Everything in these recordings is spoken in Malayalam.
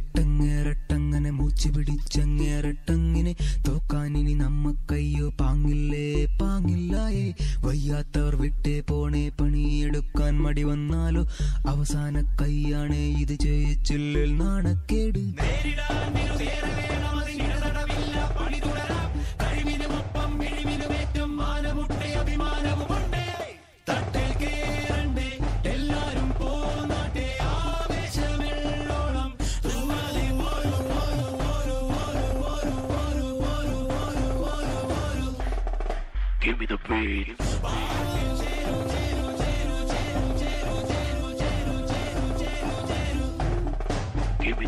ഏറട്ടങ്ങേറട്ടങ്ങനെ മൂച്ചു പിടിച്ചങ്ങേറട്ടങ്ങനെ തോക്കാനിനി നമ്മക്കയ്യോ പാങ്ങില്ലേ പാങ്ങില്ലായേ. വയ്യാത്തവർ വിട്ടേ പോണേ, പണിയെടുക്കാൻ മടി വന്നാലോ അവസാന കൈയാണേ ഇത് ചെയ്യിച്ചില്ലേൽ നാണക്കേട്. Give me the beat. Give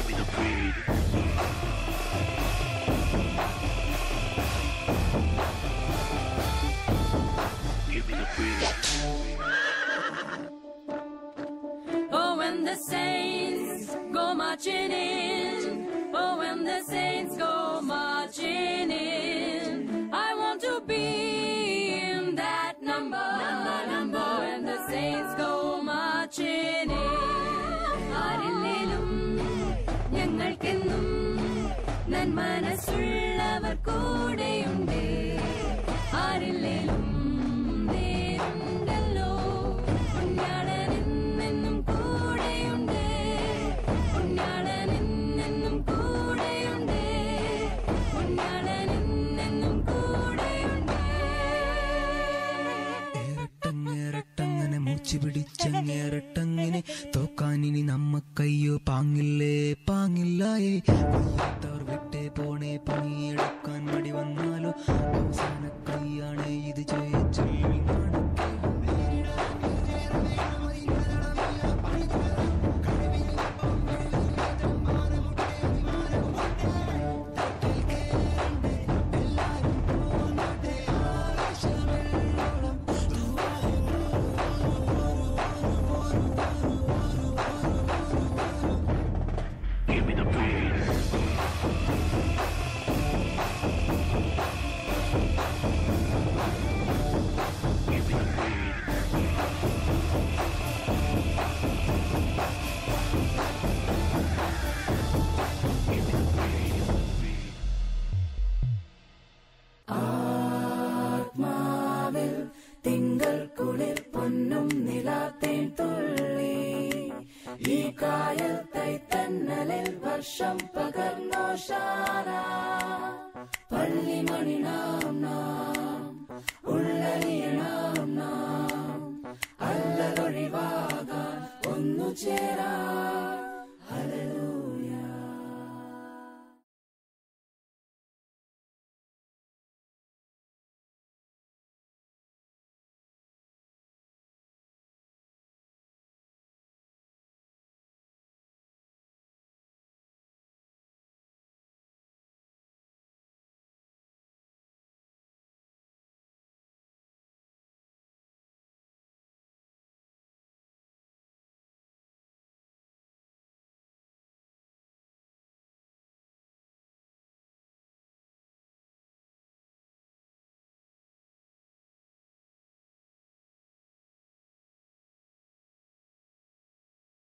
me the beat. Give me the beat. Oh, when the saints go marching in. Oh, when the saints go marching in. I want to be in that number. When the saints go marching in. ആരില്ലേലും ഞങ്ങൾക്കെന്നും നന്മനസ്സുള്ളവർ കൂടെയുണ്ട്. ആരില്ലേലും നേരുണ്ടല്ലോ പുണ്യാളനെന്നും കൂടെയുണ്ട്. പുണ്യാളനെന്നും കൂടെയുണ്ട്. പുണ്യാളനെന്നും കൂടെയുണ്ട്. ഏറട്ടങ്ങേറട്ടങ്ങനെ മൂച്ചു പിടിച്ചങ്ങേറട്ടങ്ങനെ തോക്കാനിനി നമ്മക്കയ്യോ പാങ്ങില്ലേ പാങ്ങില്ലായേ. വയ്യാത്തവർ വിട്ടേ പോണേ, പണിയെടുക്കാൻ മടി വന്നാലോ അവസാന കൈയാണേ ഇത് ചെയ്യിച്ചില്ലേൽ Give me the beat. Give me the beat. ആത്മാവിൽ തിങ്കൾ കുളിർ പൊന്നും നിലാത്തേൻ തുള്ളി. ഈ കായൽ തൈത്തന്നലിൽ വർഷം പകർന്നോഷാര. പള്ളിമണിനാ